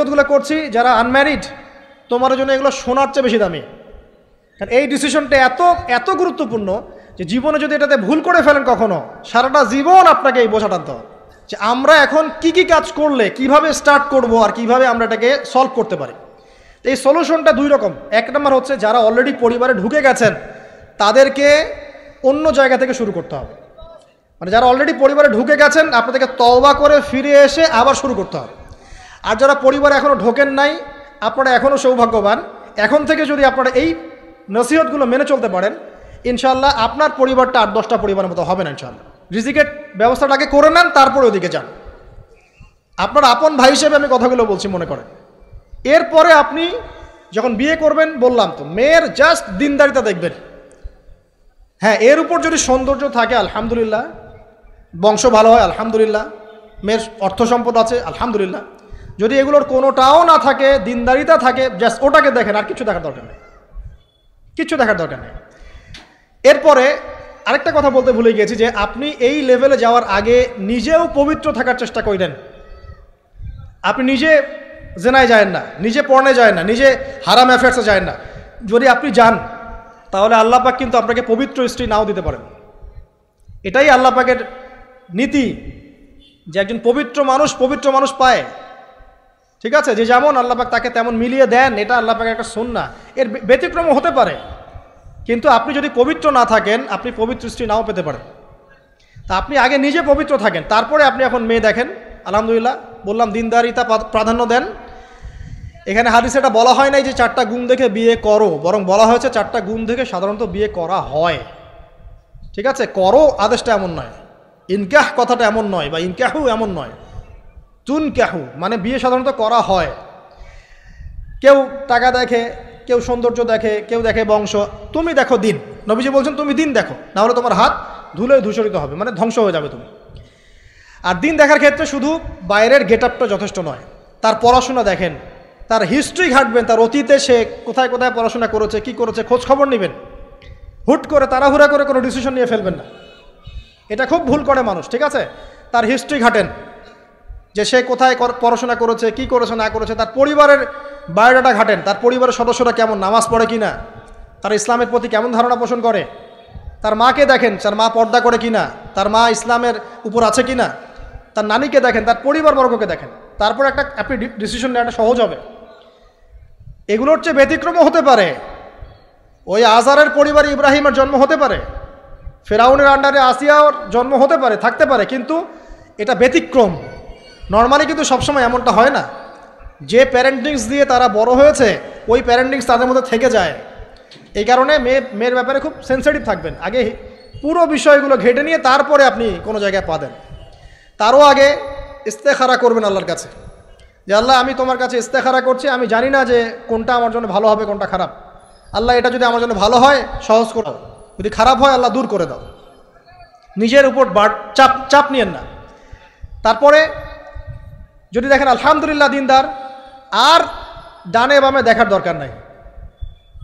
নসিহতগুলো করছি যারা আনম্যারিড, তোমার জন্য এগুলো শোনার চেয়ে বেশি দামি। কারণ এই ডিসিশনটা এত এত গুরুত্বপূর্ণ যে জীবনে যদি এটাতে ভুল করে ফেলেন কখনো, সারাটা জীবন আপনাকে এই বোঝাটা দিতে হবে যে আমরা এখন কি কি কাজ করলে কিভাবে স্টার্ট করব আর কিভাবে আমরা এটাকে সলভ করতে পারি। তো এই সলিউশনটা দুই রকম। এক নম্বর হচ্ছে যারা অলরেডি পরিবারে ঢুকে গেছেন তাদেরকে অন্য জায়গা থেকে শুরু করতে হবে। মানে যারা অলরেডি পরিবারে ঢুকে গেছেন আপনাদেরকে তওবা করে ফিরে এসে আবার শুরু করতে হবে। আর যারা পরিবারে এখনও ঢোকেন নাই, আপনারা এখনও সৌভাগ্যবান। এখন থেকে যদি আপনারা এই নসিহতগুলো মেনে চলতে পারেন, ইনশাল্লাহ আপনার পরিবারটা 8-10টা পরিবারের মতো হবে না ইনশাল্লাহ। রিজিকের ব্যবস্থাটাকে করে নেন, তারপরে ওদিকে যান। আপনার আপন ভাই হিসেবে আমি কথাগুলো বলছি, মনে করেন। এরপরে আপনি যখন বিয়ে করবেন, বললাম তো মেয়ের জাস্ট দিনদারিতা দেখবেন। হ্যাঁ, এর উপর যদি সৌন্দর্য থাকে আলহামদুলিল্লাহ, বংশ ভালো হয় আলহামদুলিল্লাহ, মেয়ের অর্থ সম্পদ আছে আলহামদুলিল্লাহ। যদি এগুলোর কোনোটাও না থাকে, দিনদারিতা থাকে, জাস্ট ওটাকে দেখেন, আর কিছু দেখার দরকার নেই, কিচ্ছু দেখার দরকার নেই। এরপরে আরেকটা কথা বলতে ভুলে গিয়েছি যে আপনি এই লেভেলে যাওয়ার আগে নিজেও পবিত্র থাকার চেষ্টা করেন। আপনি নিজে জেনায় যায় না, নিজে পর্নে যায় না, নিজে হারাম অ্যাফেয়ার্সে যায় না। যদি আপনি যান তাহলে আল্লাহ পাক কিন্তু আপনাকে পবিত্র স্ত্রী নাও দিতে পারেন। এটাই আল্লাহ পাকের নীতি যে একজন পবিত্র মানুষ পায়। ঠিক আছে, যে যেমন আল্লাহ পাক তাকে তেমন মিলিয়ে দেন, এটা আল্লাহ পাকের একটা সুন্নাহ। এর ব্যতিক্রম হতে পারে, কিন্তু আপনি যদি পবিত্র না থাকেন আপনি পবিত্র স্ত্রী নাও পেতে পারেন। তা আপনি আগে নিজে পবিত্র থাকেন, তারপরে আপনি এখন মেয়ে দেখেন। আলহামদুলিল্লাহ, বললাম দিনদারিতা প্রাধান্য দেন। এখানে হাদিসে এটা বলা হয় নাই যে 4টা গুণ দেখে বিয়ে করো, বরং বলা হয়েছে 4টা গুণ দেখে সাধারণত বিয়ে করা হয়। ঠিক আছে, করো আদেশটা এমন নয়, ইনকাহ কথাটা এমন নয়, বা ইনকাহু এমন নয়, তুনকাহু মানে বিয়ে সাধারণত করা হয়। কেউ টাকা দেখে, কেউ সৌন্দর্য দেখে, কেউ দেখে বংশ। তুমি দেখো দিন। নবীজি বলছেন তুমি দিন দেখো, না হলে তোমার হাত ধুলোয় ধূসরিত হবে, মানে ধ্বংস হয়ে যাবে তুমি। আর দিন দেখার ক্ষেত্রে শুধু বাইরের গেট আপটা যথেষ্ট নয়, তার পড়াশোনা দেখেন, তার হিস্ট্রি ঘাটবেন, তার অতীতে সে কোথায় কোথায় পড়াশোনা করেছে, কি করেছে, খোঁজ খবর নেবেন। হুট করে তাড়াহুড়া করে কোনো ডিসিশন নিয়ে ফেলবেন না, এটা খুব ভুল করে মানুষ। ঠিক আছে, তার হিস্ট্রি ঘাটেন যে সে কোথায় পড়াশোনা করেছে, কি করেছে না করেছে। তার পরিবারের বায়োডাটা ঘাটেন, তার পরিবারের সদস্যরা কেমন, নামাজ পড়ে কি না, তার ইসলামের প্রতি কেমন ধারণা পোষণ করে। তার মাকে দেখেন, তার মা পর্দা করে কি না, তার মা ইসলামের উপর আছে কি না। তার নানিকে দেখেন, তার পরিবারবর্গকে দেখেন, তারপর আপনি ডিসিশন নেওয়াটা সহজ হবে। এগুলোর চেয়ে ব্যতিক্রমও হতে পারে। ওই আজারের পরিবারে ইব্রাহিমের জন্ম হতে পারে, ফেরাউনের আন্ডারে আসিয়ার জন্ম হতে পারে, থাকতে পারে, কিন্তু এটা ব্যতিক্রম। নর্মালি কিন্তু সবসময় এমনটা হয় না। যে প্যারেন্টিংস দিয়ে তারা বড় হয়েছে, ওই প্যারেন্টিংস তাদের মধ্যে থেকে যায়। এই কারণে মেয়ের ব্যাপারে খুব সেন্সিটিভ থাকবেন। আগে পুরো বিষয়গুলো ঘেটে নিয়ে তারপরে আপনি কোনো জায়গায় পা দেন। তারও আগে ইস্তেখারা করবেন আল্লাহর কাছে, যে আল্লাহ আমি তোমার কাছে ইস্তেখারা করছি, আমি জানি না যে কোনটা আমার জন্য ভালো হবে, কোনটা খারাপ। আল্লাহ এটা যদি আমার জন্য ভালো হয় সহজ করে দাও, যদি খারাপ হয় আল্লাহ দূর করে দাও। নিজের উপর চাপ নিয়েন না। তারপরে যদি দেখেন আলহামদুলিল্লাহ দিনদার, আর ডানে বামে দেখার দরকার নাই।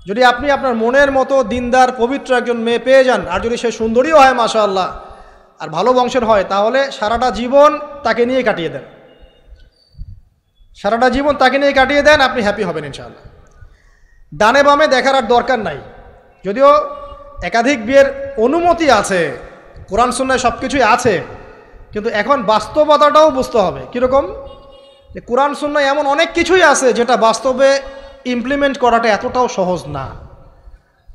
যদি আপনি আপনার মনের মতো দিনদার পবিত্র একজন মেয়ে পেয়ে যান, আর যদি সে সুন্দরীও হয় মাশাআল্লাহ, আর ভালো বংশের হয়, তাহলে সারাটা জীবন তাকে নিয়ে কাটিয়ে দেন, সারাটা জীবন তাকে নিয়ে কাটিয়ে দেন, আপনি হ্যাপি হবেন ইনশাআল্লাহ। ডানে বামে দেখার আর দরকার নাই। যদিও একাধিক বিয়ের অনুমতি আছে, কোরআন সুন্নায় সব কিছুই আছে, কিন্তু এখন বাস্তবতাটাও বুঝতে হবে। কীরকম? যে কোরআন সুন্নায় এমন অনেক কিছুই আছে যেটা বাস্তবে ইমপ্লিমেন্ট করাটা এতটাও সহজ না।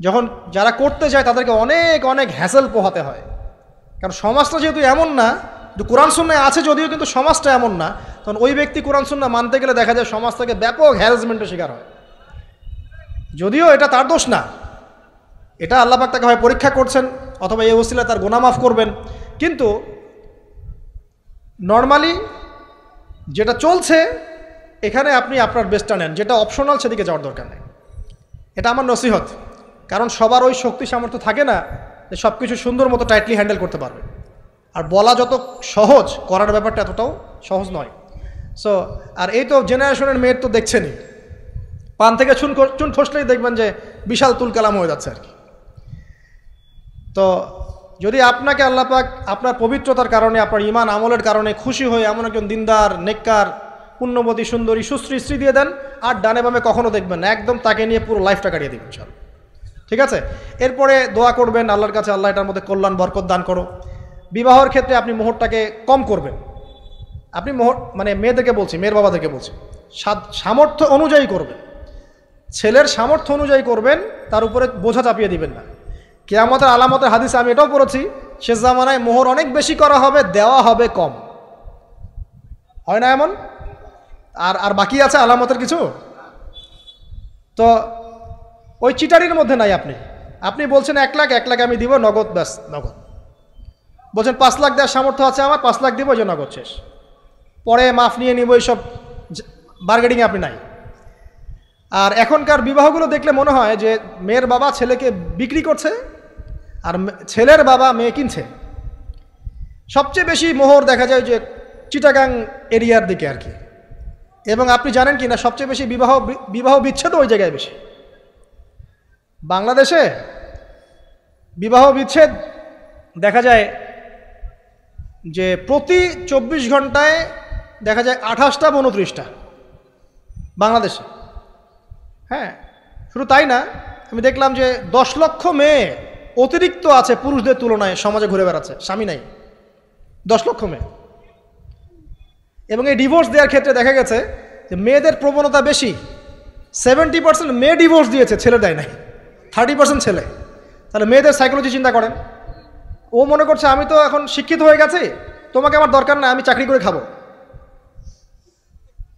যখন যারা করতে যায় তাদেরকে অনেক অনেক হ্যাসেল পোহাতে হয়, কারণ সমাজটা যেহেতু এমন না। কোরআন সুন্নায় আছে যদিও, কিন্তু সমাজটা এমন না। তখন ওই ব্যক্তি কোরআন সুন্নাহ মানতে গেলে দেখা যায় সমাজ থেকে ব্যাপক হ্যারাসমেন্টের শিকার হয়। যদিও এটা তার দোষ না, এটা আল্লাহ পাক তাকে হয় পরীক্ষা করছেন, অথবা এই ওসিলায় তার গুনাহ মাফ করবেন। কিন্তু নর্মালি যেটা চলছে এখানে আপনি আপনার বেস্টটা নেন, যেটা অপশনাল সেদিকে যাওয়ার দরকার নেই। এটা আমার নসিহত। কারণ সবার ওই শক্তি সামর্থ্য থাকে না যে সব কিছু সুন্দর মতো টাইটলি হ্যান্ডেল করতে পারবে। আর বলা যত সহজ, করার ব্যাপারটা এতটাও সহজ নয়। সো আর এই তো জেনারেশনের মেয়ের তো দেখছেনই, পান থেকে চুন খসলেই দেখবেন যে বিশাল তুলকালাম হয়ে যাচ্ছে আর কি। তো যদি আপনাকে আল্লাহ পাক আপনার পবিত্রতার কারণে, আপনার ঈমান আমলের কারণে খুশি হয়ে এমন একজন দিনদার, নেককার, পুণ্যবতী সুন্দরী সুশ্রী স্ত্রী দিয়ে দেন, আর ডানে বামে কখনো দেখবেন না, একদম তাকে নিয়ে পুরো লাইফটা কাটিয়ে দিবেন ইনশাআল্লাহ। ঠিক আছে? এরপরে দোয়া করবেন আল্লাহর কাছে, আল্লাহ এটার মধ্যে কল্যাণ বরকত দান করো। বিবাহের ক্ষেত্রে আপনি মোহরটাকে কম করবেন। আপনি মোহর মানে মেয়েদেরকে বলছি, মেয়ের বাবাদেরকে বলছি, সামর্থ্য অনুযায়ী করবেন, ছেলের সামর্থ্য অনুযায়ী করবেন, তার উপরে বোঝা চাপিয়ে দিবেন না। কিয়ামতের আলামতের হাদিসে আমি এটাও পড়েছি, শেষ জামানায় মোহর অনেক বেশি করা হবে, দেওয়া হবে কম। হয় না এমন? আর বাকি আছে আলামতের কিছু? তো ওই চিটারির মধ্যে নাই। আপনি বলছেন 1 লাখ, 1 লাখ আমি দিব নগদ, ব্যাস নগদ। বলছেন 5 লাখ দেওয়ার সামর্থ্য আছে আমার, 5 লাখ দিব, যে নগদ শেষ, পরে মাফ নিয়ে নিব, এইসব বার্গেনিংয়ে আপনি নাই। আর এখনকার বিবাহগুলো দেখলে মনে হয় যে মেয়ের বাবা ছেলেকে বিক্রি করছে আর ছেলের বাবা মেয়ে কিনছে। সবচেয়ে বেশি মোহর দেখা যায় যে চিটাগাং এরিয়ার দিকে আর কি। এবং আপনি জানেন কি না, সবচেয়ে বেশি বিবাহ বিচ্ছেদ ওই জায়গায় বেশি। বাংলাদেশে বিবাহ বিচ্ছেদ দেখা যায় যে প্রতি 24 ঘন্টায় দেখা যায় 28টা বা 29টা বাংলাদেশে। হ্যাঁ, শুধু তাই না, আমি দেখলাম যে 10 লক্ষ মেয়ে অতিরিক্ত আছে পুরুষদের তুলনায়, সমাজে ঘুরে বেড়াচ্ছে, স্বামী নাই, 10 লক্ষ মেয়ে। এবং এই ডিভোর্স দেওয়ার ক্ষেত্রে দেখা গেছে যে মেয়েদের প্রবণতা বেশি। 70% মেয়ে ডিভোর্স দিয়েছে, ছেলে দেয় নাই, 30% ছেলে। তাহলে মেয়েদের সাইকোলজি চিন্তা করেন। ও মনে করছে আমি তো এখন শিক্ষিত হয়ে গেছি, তোমাকে আমার দরকার নাই, আমি চাকরি করে খাবো।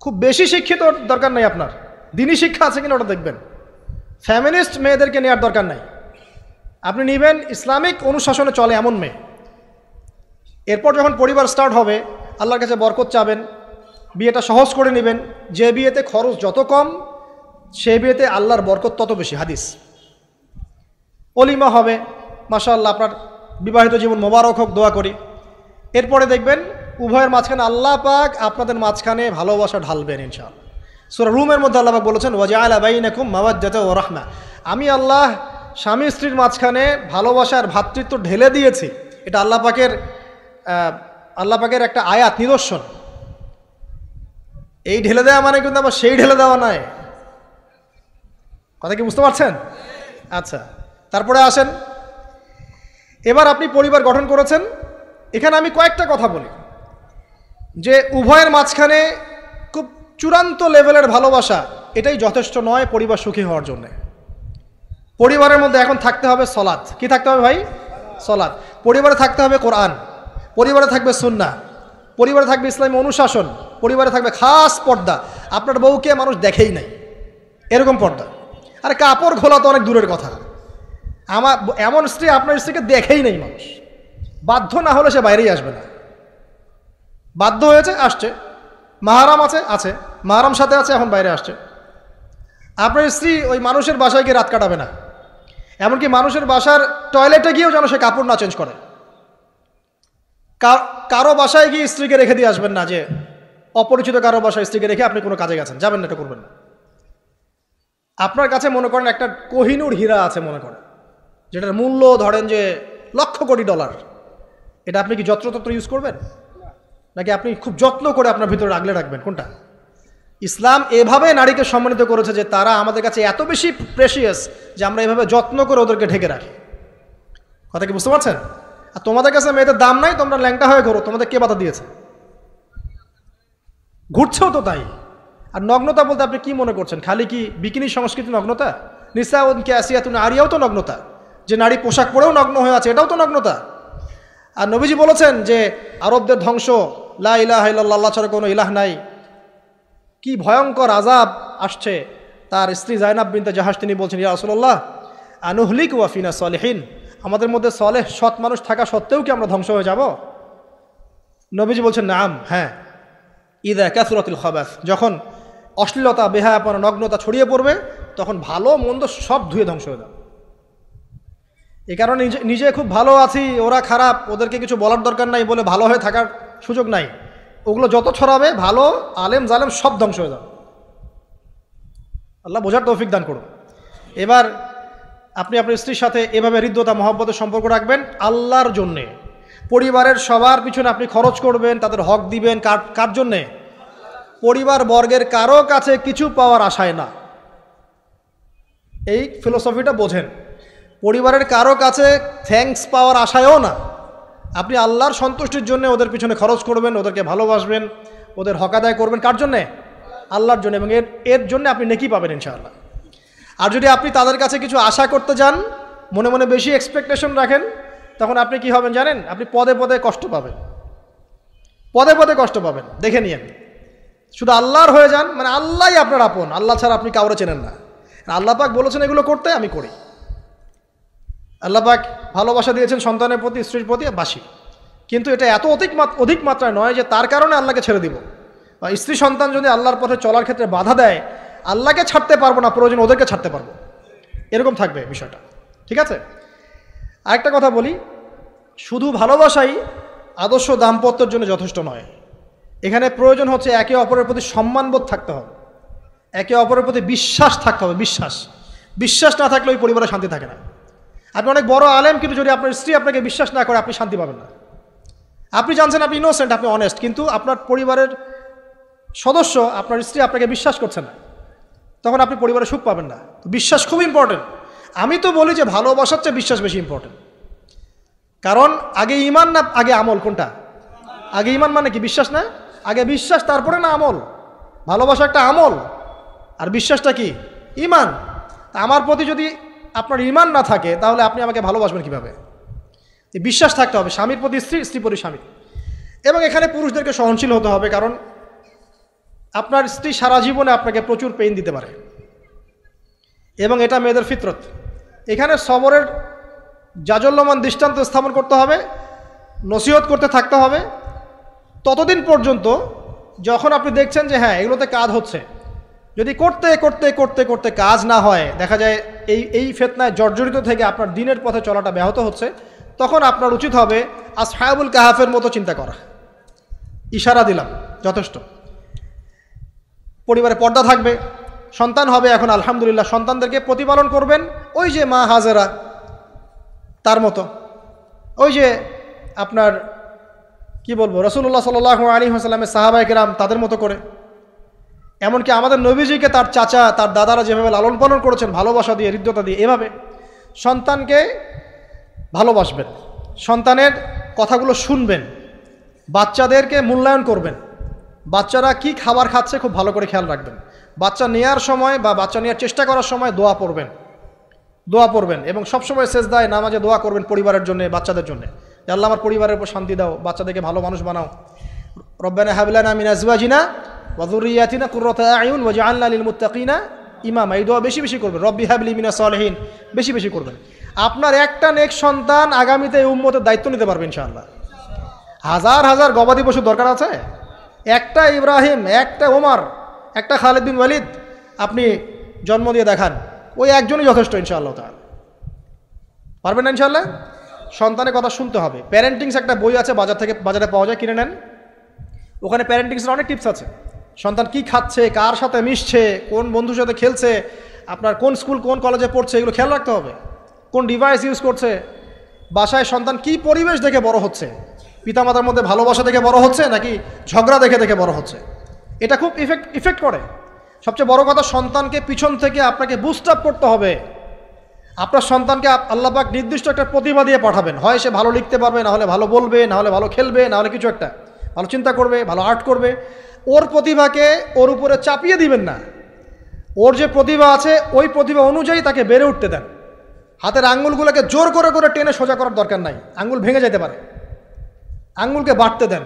খুব বেশি শিক্ষিত দরকার নাই আপনার, দিনী শিক্ষা আছে কিনা ওটা দেখবেন। ফ্যামিনিস্ট মেয়েদেরকে নেওয়ার দরকার নাই, আপনি নেবেন ইসলামিক অনুশাসনে চলে এমন মেয়ে। এরপর যখন পরিবার স্টার্ট হবে, আল্লাহর কাছে বরকত চাবেন, বিয়েটা সহজ করে নেবেন। যে বিয়েতে খরচ যত কম, সে বিয়েতে আল্লাহর বরকত তত বেশি। হাদিস। অলিমা হবে, মাশাআল্লাহ, আপনার বিবাহিত জীবন মোবারক হোক, দোয়া করি। এরপরে দেখবেন উভয়ের মাঝখানে আল্লাহ পাক আপনাদের মাঝখানে ভালোবাসা ঢালবেন ইনশাআল্লাহ। সূরা রুমের মধ্যে আল্লাহ পাক বলেছেন, ওয়াজআলা বাইনাকুম মাওয়াদ্দাতা ওয়া রাহমা, আমি আল্লাহ স্বামী স্ত্রীর মাঝখানে ভালোবাসার ভ্রাতৃত্ব ঢেলে দিয়েছি। এটা আল্লাহ পাকের একটা আয়াত, নিদর্শন। এই ঢেলে দেওয়া মানে কিন্তু আবার সেই ঢেলে দেওয়া নয়। কথা কি বুঝতে পারছেন? আচ্ছা, তারপরে আসেন, এবার আপনি পরিবার গঠন করেছেন। এখানে আমি কয়েকটা কথা বলি যে উভয়ের মাঝখানে খুব চূড়ান্ত লেভেলের ভালোবাসা এটাই যথেষ্ট নয় পরিবার সুখী হওয়ার জন্য। পরিবারের মধ্যে এখন থাকতে হবে সলাত। কি থাকতে হবে ভাই? সলাত। পরিবারে থাকতে হবে কোরআন, পরিবারে থাকবে সুন্নাহ, পরিবারে থাকবে ইসলামী অনুশাসন, পরিবারে থাকবে খাস পর্দা। আপনার বউকে মানুষ দেখেই নাই, এরকম পর্দা। আর কাপড় খোলা তো অনেক দূরের কথা। আমার এমন স্ত্রী আপনার স্ত্রীকে দেখেই নেই মানুষ, বাধ্য না হলে সে বাইরেই আসবে না। বাধ্য হয়েছে, আসছে, মাহারাম আছে, মাহারাম সাথে আছে, এখন বাইরে আসছে। আপনার স্ত্রী ওই মানুষের বাসায় গিয়ে রাত কাটাবে না, এমনকি মানুষের বাসার টয়লেটে গিয়েও যেন সে কাপড় না চেঞ্জ করে। কারো বাসায় গিয়ে স্ত্রীকে রেখে দিয়ে আসবেন না, যে অপরিচিত কারো বাসায় স্ত্রীকে রেখে আপনি কোনো কাজে গেছেন, যাবেন না, এটা করবেন না। আপনার কাছে মনে করেন একটা কোহিনূর হীরা আছে, মনে করেন, যেটার মূল্য ধরেন যে লক্ষ কোটি ডলার, এটা আপনি কি যত্রতত্র ইউজ করবেন, নাকি আপনি খুব যত্ন করে আপনার ভিতরে আগলে রাখবেন? কোনটা? ইসলাম এভাবে নারীকে সম্মানিত করেছে যে তারা আমাদের কাছে এত বেশি প্রেশিয়াস যে আমরা এভাবে যত্ন করে ওদেরকে ঢেকে রাখি। কথা কি বুঝতে পারছেন? আর তোমাদের কাছে মেয়েদের দাম নাই, তোমরা ল্যাংটা হয়ে ঘোরো, তোমাদের কে বাধা দিয়েছে? ঘুরছেও তো তাই। আর নগ্নতা বলতে আপনি কি মনে করছেন? খালি কি বিকিনি সংস্কৃতি নগ্নতা? নিসাউন কাসিয়াতুন আরিয়াও তো নগ্নতা, যে নারী পোশাক পরেও নগ্ন হয়ে আছে, এটাও তো নগ্নতা। আর নবীজি বলেছেন যে আরবদের ধ্বংস, লা ইলাহা ইল্লাল্লাহ, আল্লাহ ছাড়া কোনো ইলাহ নাই। কি ভয়ঙ্কর আযাব আসছে। তার স্ত্রী জায়নাব বিনতে জাহাশ তিনি বলছেন, ইয়া রাসূলুল্লাহ আনুহলিক ওয়া ফিনা সালিহিন, আমাদের মধ্যে সলেহ সৎ মানুষ থাকা সত্ত্বেও কি আমরা ধ্বংস হয়ে যাব? নবীজি বলছেন, নাম, হ্যাঁ, ইদা কাসরাতুল খাবাস, যখন অশ্লীলতা, বেহায়াপনা, নগ্নতা ছড়িয়ে পড়বে, তখন ভালো মন্দ সব ধুয়ে ধ্বংস হয়ে যাবে। এই কারণে নিজে খুব ভালো আছি, ওরা খারাপ, ওদেরকে কিছু বলার দরকার নাই বলে ভালো হয়ে থাকার সুযোগ নাই। ওগুলো যত ছড়াবে, ভালো আলেম জালেম সব ধ্বংস হয়ে যাবে। আল্লাহ বোঝার তৌফিক দান করুন। এবার আপনি আপনার স্ত্রীর সাথে এভাবে হৃদ্যতা মহব্বতের সম্পর্ক রাখবেন আল্লাহর জন্যে। পরিবারের সবার পিছনে আপনি খরচ করবেন, তাদের হক দিবেন, কার জন্যে? পরিবার বর্গের কারো কাছে কিছু পাওয়ার আশায় না। এই ফিলোসফিটা বোঝেন। পরিবারের কারো কাছে থ্যাঙ্কস পাওয়ার আশায়ও না। আপনি আল্লাহর সন্তুষ্টির জন্য ওদের পিছনে খরচ করবেন, ওদেরকে ভালোবাসবেন, ওদের হক আদায় করবেন। কার জন্যে? আল্লাহর জন্য। এবং এর জন্য আপনি নেকি পাবেন ইনশাআল্লাহ। আর যদি আপনি তাদের কাছে কিছু আশা করতে যান, মনে মনে বেশি এক্সপেকটেশন রাখেন, তখন আপনি কি হবেন জানেন? আপনি পদে পদে কষ্ট পাবেন, পদে পদে কষ্ট পাবেন। দেখে নিয়েন। শুধু আল্লাহর হয়ে যান, মানে আল্লাহই আপনার আপন, আল্লাহ ছাড়া আপনি কাউরে চেনেন না। আল্লাহ পাক বলেছেন এগুলো করতে, আমি করি। আল্লাহ পাক ভালোবাসা দিয়েছেন সন্তানের প্রতি, স্ত্রীর প্রতি, বাসি। কিন্তু এটা এত অধিক মাত্রায় নয় যে তার কারণে আল্লাহকে ছেড়ে দিব। বা স্ত্রী সন্তান যদি আল্লাহর পথে চলার ক্ষেত্রে বাধা দেয়, আল্লাহকে ছাড়তে পারবো না, প্রয়োজন ওদেরকে ছাড়তে পারবো, এরকম থাকবে বিষয়টা। ঠিক আছে? আরেকটা কথা বলি, শুধু ভালোবাসাই আদর্শ দাম্পত্যের জন্য যথেষ্ট নয়। এখানে প্রয়োজন হচ্ছে একে অপরের প্রতি সম্মানবোধ থাকতে হবে, একে অপরের প্রতি বিশ্বাস থাকতে হবে। বিশ্বাস না থাকলে ওই পরিবারে শান্তি থাকে না। আপনি অনেক বড় আলেম, কিন্তু যদি আপনার স্ত্রী আপনাকে বিশ্বাস না করে, আপনি শান্তি পাবেন না। আপনি জানছেন আপনি ইনোসেন্ট, আপনি অনেস্ট, কিন্তু আপনার পরিবারের সদস্য, আপনার স্ত্রী আপনাকে বিশ্বাস করছে না, তখন আপনি পরিবারে সুখ পাবেন না। তো বিশ্বাস খুব ইম্পর্টেন্ট। আমি তো বলি যে ভালোবাসার চেয়ে বিশ্বাস বেশি ইম্পর্টেন্ট। কারণ আগে ঈমান না আগে আমল? কোনটা আগে? ঈমান মানে কি? বিশ্বাস না? আগে বিশ্বাস, তারপরে না আমল? ভালোবাসা একটা আমল, আর বিশ্বাসটা কি? ঈমান। আমার প্রতি যদি আপনার ঈমান না থাকে, তাহলে আপনি আমাকে ভালোবাসবেন কিভাবে? বিশ্বাস থাকতে হবে, স্বামীর প্রতি স্ত্রী, স্ত্রী প্রতি স্বামী। এবং এখানে পুরুষদেরকে সহনশীল হতে হবে, কারণ আপনার স্ত্রী সারা জীবনে আপনাকে প্রচুর পেইন দিতে পারে, এবং এটা মেয়েদের ফিতরত। এখানে সবরের জাজল্যমান দৃষ্টান্ত স্থাপন করতে হবে, নসিহত করতে থাকতে হবে, ততদিন পর্যন্ত যখন আপনি দেখছেন যে হ্যাঁ এগুলোতে কাজ হচ্ছে। যদি করতে করতে করতে করতে কাজ না হয়, দেখা যায় এই ফিতনায় জর্জরিত থেকে আপনার দিনের পথে চলাটা ব্যাহত হচ্ছে, তখন আপনার উচিত হবে আসহাবুল কাহাফের মতো চিন্তা করা। ইশারা দিলাম, যথেষ্ট। পরিবারে পর্দা থাকবে, সন্তান হবে। এখন আলহামদুলিল্লাহ সন্তানদেরকে প্রতিপালন করবেন ওই যে মা হাজেরা তার মতো, ওই যে আপনার কি বলবো, রাসূলুল্লাহ সাল্লাল্লাহু আলাইহি ওয়াসাল্লামের সাহাবায়ে কেরাম তাদের মতো করে। এমনকি আমাদের নবীজিকে তার চাচা, তার দাদারা যেভাবে লালন পালন করেছেন, ভালোবাসা দিয়ে, হৃদ্যতা দিয়ে, এভাবে সন্তানকে ভালোবাসবেন, সন্তানের কথাগুলো শুনবেন, বাচ্চাদেরকে মূল্যায়ন করবেন। বাচ্চারা কি খাবার খাচ্ছে খুব ভালো করে খেয়াল রাখবেন। বাচ্চা নেওয়ার সময় বা বাচ্চা নেওয়ার চেষ্টা করার সময় দোয়া পড়বেন, এবং সবসময় সেজদায় নামাজে দোয়া করবেন পরিবারের জন্য, বাচ্চাদের জন্য, যে আল্লাহ আমার পরিবারের উপর শান্তি দাও, বাচ্চাদেরকে ভালো মানুষ বানাও। রব্বানা হাব লানা মিন আজওয়াজিনা ওয়া যুররিয়াতিনা কুররাতা আয়ুন ওয়াজআলনা লিল মুত্তাকিনা ইমামা। এই দোয়া বেশি বেশি করবেন। রব্বি হাবলি মিনাস সালিহিন বেশি বেশি করবেন। আপনার একটা নেক সন্তান আগামীতে এই উম্মতের দায়িত্ব নিতে পারবে ইনশাআল্লাহ। হাজার হাজার গবাদি পশু দরকার আছে? একটা ইব্রাহিম, একটা ওমর, একটা খালিদ বিন ওয়ালিদ আপনি জন্ম দিয়ে দেখান, ওই একজনই যথেষ্ট ইনশাআল্লাহ তাআলা। পারবেন না ইনশাআল্লাহ? সন্তানের কথা শুনতে হবে। প্যারেন্টিংস একটা বই আছে, বাজারে পাওয়া যায়, কিনে নেন। ওখানে প্যারেন্টিংসের অনেক টিপস আছে। সন্তান কি খাচ্ছে, কার সাথে মিশছে, কোন বন্ধুর সাথে খেলছে, আপনার কোন স্কুল কোন কলেজে পড়ছে, এগুলো খেয়াল রাখতে হবে। কোন ডিভাইস ইউজ করছে, বাসায় সন্তান কি পরিবেশ দেখে বড় হচ্ছে, পিতামাতার মধ্যে ভালোবাসা দেখে বড় হচ্ছে নাকি ঝগড়া দেখে দেখে বড় হচ্ছে, এটা খুব ইফেক্ট করে। সবচেয়ে বড় কথা, সন্তানকে পিছন থেকে আপনাকে বুস্ট আপ করতে হবে। আপনার সন্তানকে আল্লাহ পাক নির্দিষ্ট একটা প্রতিভা দিয়ে পাঠাবেন। হয় সে ভালো লিখতে পারবে, না হলে ভালো বলবে, না হলে ভালো খেলবে, না হলে কিছু একটা ভালো চিন্তা করবে, ভালো আর্ট করবে। ওর প্রতিভাকে ওর উপরে চাপিয়ে দিবেন না। ওর যে প্রতিভা আছে ওই প্রতিভা অনুযায়ী তাকে বেড়ে উঠতে দেন। হাতের আঙ্গুলগুলোকে জোর করে করে টেনে সোজা করার দরকার নাই, আঙ্গুল ভেঙে যেতে পারে। আঙ্গুলকে বাড়তে দেন।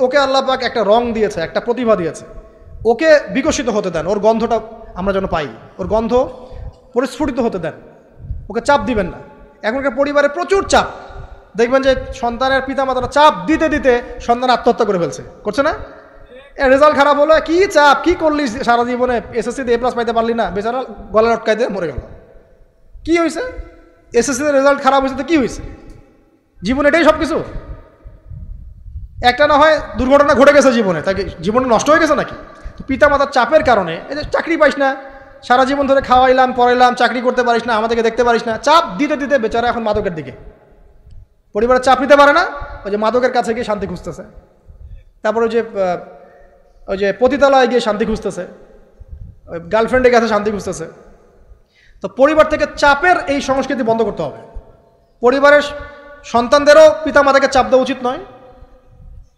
ওকে আল্লাহ পাক একটা রং দিয়েছে, একটা প্রতিভা দিয়েছে, ওকে বিকশিত হতে দেন। ওর গন্ধটা আমরা যেন পাই, ওর গন্ধ পরিস্ফুটিত হতে দেন। ওকে চাপ দিবেন না। এখনকার পরিবারে প্রচুর চাপ, দেখবেন যে সন্তানের পিতামাতারা চাপ দিতে দিতে সন্তান আত্মহত্যা করে ফেলছে, করছে না? রেজাল্ট খারাপ হলো, কি চাপ, কি করলি সারা জীবনে, এসএসসিতে এ প্লাস পাইতে পারলি না, বেচারা গলা লটকাই দিয়ে মরে গেল। কি হয়েছে? এসএসসিতে রেজাল্ট খারাপ হয়েছে তো কি হয়েছে? জীবনে এটাই সব কিছু? একটা না হয় দুর্ঘটনা ঘটে গেছে জীবনে, তাকে জীবনে নষ্ট হয়ে গেছে নাকি? তো পিতামাতার চাপের কারণে, এই যে চাকরি পাইস না, সারা জীবন ধরে খাওয়াইলাম পড়াইলাম, চাকরি করতে পারিস না, আমাদেরকে দেখতে পারিস না, চাপ দিতে দিতে বেচারা এখন মাদকের দিকে। পরিবারের চাপ নিতে পারে না, ওই যে মাদকের কাছে গিয়ে শান্তি খুঁজতেছে। তারপরে ওই যে ওই যে পতিতালয়ে গিয়ে শান্তি খুঁজতেছে, ওই গার্লফ্রেন্ডের কাছে শান্তি খুঁজতেছে। তো পরিবার থেকে চাপের এই সংস্কৃতি বন্ধ করতে হবে। পরিবারের সন্তানদেরও পিতামাতাকে চাপ দেওয়া উচিত নয়,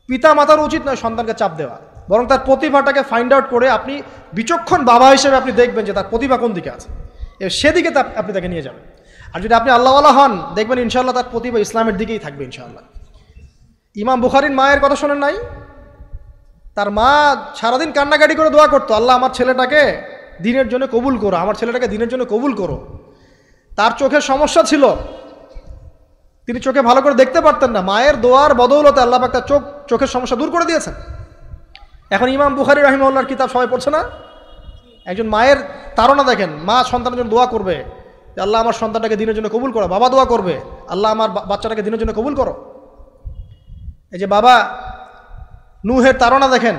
পিতামাতারও উচিত নয় সন্তানকে চাপ দেওয়া, বরং তার প্রতিভাটাকে ফাইন্ড আউট করে আপনি বিচক্ষণ বাবা হিসেবে আপনি দেখবেন যে তার প্রতিভা কোন দিকে আছে, সেদিকে আপনি তাকে নিয়ে যাবেন। আর যদি আপনি আল্লাহওয়ালা হন, দেখবেন ইনশাআল্লাহ তার প্রতিভা ইসলামের দিকেই থাকবে ইনশাআল্লাহ। ইমাম বুখারীর মায়ের কথা শোনেন নাই? তার মা সারাদিন কান্নাকাটি করে দোয়া করতো, আল্লাহ আমার ছেলেটাকে দিনের জন্য কবুল করো, আমার ছেলেটাকে দিনের জন্য কবুল করো। তার চোখের সমস্যা ছিল, তিনি চোখে ভালো করে দেখতে পারতেন না, মায়ের দোয়ার বদৌলতে আল্লাহ পাক তার চোখের সমস্যা দূর করে দিয়েছেন। এখন ইমাম বুখারী রাহিমাহুল্লাহর কিতাব সবাই পড়ছে না? একজন মায়ের তাড়না দেখেন, মা সন্তানের জন্য দোয়া করবে, আল্লাহ আমার সন্তানটাকে দিনের জন্য কবুল করো। বাবা দোয়া করবে, আল্লাহ আমার বাচ্চাটাকে দিনের জন্য কবুল করো। এই যে বাবা নূহের তাড়না দেখেন,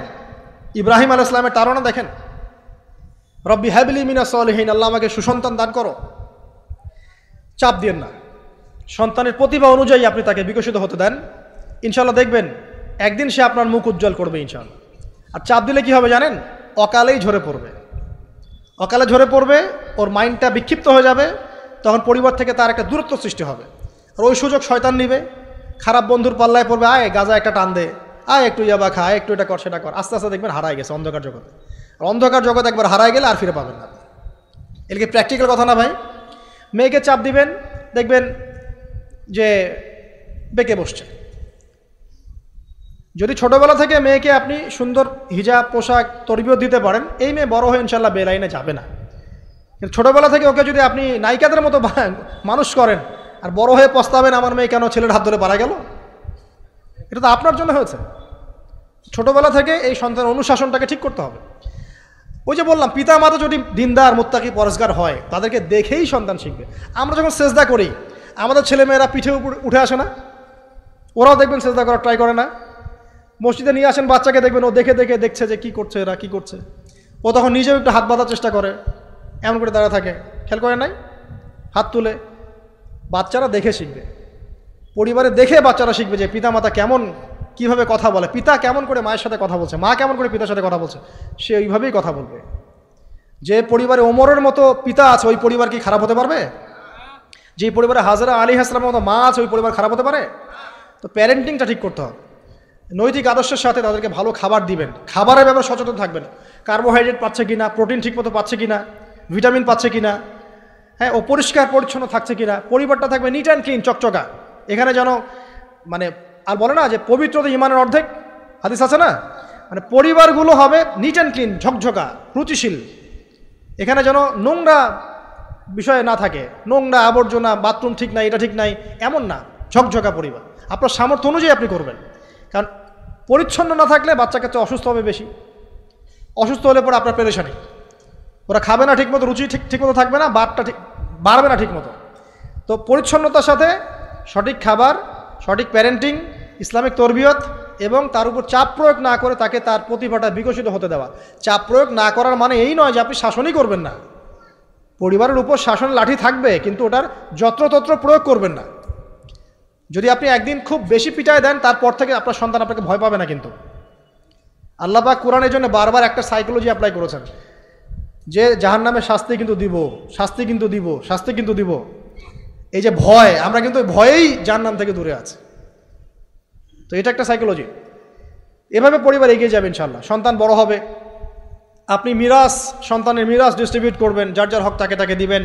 ইব্রাহিম আলাইহিস সালামের তাড়না দেখেন, রব্বি হাবলি মিনাস সালিহিন, আল্লাহ আমাকে সুসন্তান দান করো। চাপ দিয়েন না, সন্তানের প্রতিভা অনুযায়ী আপনি তাকে বিকশিত হতে দেন, ইনশাআল্লাহ দেখবেন একদিন সে আপনার মুখ উজ্জ্বল করবে ইনশাআল্লাহ। আর চাপ দিলে কি হবে জানেন? অকালেই ঝরে পড়বে, অকালে ঝরে পড়বে, ওর মাইন্ডটা বিক্ষিপ্ত হয়ে যাবে, তখন পরিবার থেকে তার একটা দূরত্ব সৃষ্টি হবে। আর ওই সুযোগ শয়তান নিবে, খারাপ বন্ধুর পাল্লায় পড়বে, আয় গাঁজা একটা টান দে, আয় একটু ইয়াবা খা, একটু এটা কর সেটা কর, আস্তে আস্তে দেখবেন হারায় গেছে অন্ধকার জগতে। আর অন্ধকার জগৎ একবার হারায় গেলে আর ফিরে পাবেন না। এদিকে প্র্যাকটিক্যাল কথা না ভাই, মেয়েকে চাপ দিবেন, দেখবেন যে বেঁকে বসছে। যদি ছোটবেলা থেকে মেয়েকে আপনি সুন্দর হিজাব পোশাক তরবিয়ত দিতে পারেন, এই মেয়ে বড় হয়ে ইনশাল্লাহ বেলাইনে যাবে না। কিন্তু ছোটবেলা থেকে ওকে যদি আপনি নায়িকাদের মতো মানুষ করেন, আর বড় হয়ে পস্তাবেন আমার মেয়ে কেন ছেলের হাত ধরে পারা গেল, এটা তো আপনার জন্য হয়েছে। ছোটবেলা থেকে এই সন্তানের অনুশাসনটাকে ঠিক করতে হবে। ওই যে বললাম, পিতা মাতা যদি দিনদার মুত্তাকি পরেজগার হয়, তাদেরকে দেখেই সন্তান শিখবে। আমরা যখন সেজদা করি, আমাদের ছেলেমেয়েরা পিঠে উঠে আসে না? ওরাও দেখবেন সেজদা করার ট্রাই করে না? মসজিদে নিয়ে আসেন বাচ্চাকে, দেখবেন ও দেখে দেখে দেখছে যে কী করছে এরা, কী করছে, ও তখন নিজেও একটু হাত বাঁধার চেষ্টা করে, এমন করে দাঁড়া থাকে, খেয়াল করে নাই? হাত তুলে। বাচ্চারা দেখে শিখবে, পরিবারে দেখে বাচ্চারা শিখবে যে পিতামাতা কেমন, কিভাবে কথা বলে, পিতা কেমন করে মায়ের সাথে কথা বলছে, মা কেমন করে পিতার সাথে কথা বলছে, সে ওইভাবেই কথা বলবে। যে পরিবারে ওমরের মতো পিতা আছে, ওই পরিবার কি খারাপ হতে পারবে? যে পরিবারে হাজরা আলাইহিস সালামের মতো মা আছে, ওই পরিবার খারাপ হতে পারে? তো প্যারেন্টিংটা ঠিক করতে হবে, নৈতিক আদর্শের সাথে তাদেরকে ভালো খাবার দিবেন, খাবারের ব্যাপারে সচেতন থাকবেন, কার্বোহাইড্রেট পাচ্ছে কিনা, প্রোটিন ঠিকমতো পাচ্ছে কিনা, ভিটামিন পাচ্ছে কিনা, হ্যাঁ ও পরিষ্কার পরিচ্ছন্ন থাকছে কিনা, পরিবারটা থাকবে নিট অ্যান্ড ক্লিন, চকচকা। এখানে যেন মানে আর বলে না যে পবিত্রতা ইমানের অর্ধেক, হাদিস আছে না? মানে পরিবারগুলো হবে নিট অ্যান্ড ক্লিন, ঝকঝকা, রুচিশীল। এখানে যেন নোংরা বিষয় না থাকে, নোংরা আবর্জনা, বাথরুম ঠিক নাই, এটা ঠিক নাই, এমন না, ঝকঝকা পরিবার। আপনার সামর্থ্য অনুযায়ী আপনি করবেন, কারণ পরিচ্ছন্ন না থাকলে বাচ্চা কাচ্চা অসুস্থ হবে বেশি, অসুস্থ হলে পরে আপনার পেরেশানি, ওরা খাবে না ঠিকমতো, রুচি ঠিকমতো থাকবে না, বাতটা ঠিক বাড়বে না ঠিকমতো। তো পরিচ্ছন্নতার সাথে সঠিক খাবার, সঠিক প্যারেন্টিং, ইসলামিক তরবিয়ত এবং তার উপর চাপ প্রয়োগ না করে তাকে তার প্রতিভাটা বিকশিত হতে দেওয়া। চাপ প্রয়োগ না করার মানে এই নয় যে আপনি শাসনই করবেন না, পরিবারের উপর শাসন লাঠি থাকবে, কিন্তু ওটার যত্রতত্র প্রয়োগ করবেন না। যদি আপনি একদিন খুব বেশি পিটায় দেন, তারপর থেকে আপনার সন্তান আপনাকে ভয় পাবে না। কিন্তু আল্লাহ পাক কোরআনের জন্য বারবার একটা সাইকোলজি অ্যাপ্লাই করেছেন যে জাহান্নামে শাস্তি কিন্তু দিব, শাস্তি কিন্তু দিব, শাস্তি কিন্তু দিব। এই যে ভয়, আমরা কিন্তু ভয়েই জাহান্নাম থেকে দূরে আছি। তো এটা একটা সাইকোলজি। এভাবে পরিবার এগিয়ে যাবে ইনশাআল্লাহ। সন্তান বড় হবে, আপনি মিরাস, সন্তানের মিরাস ডিস্ট্রিবিউট করবেন, যার যার হক তাকে দিবেন।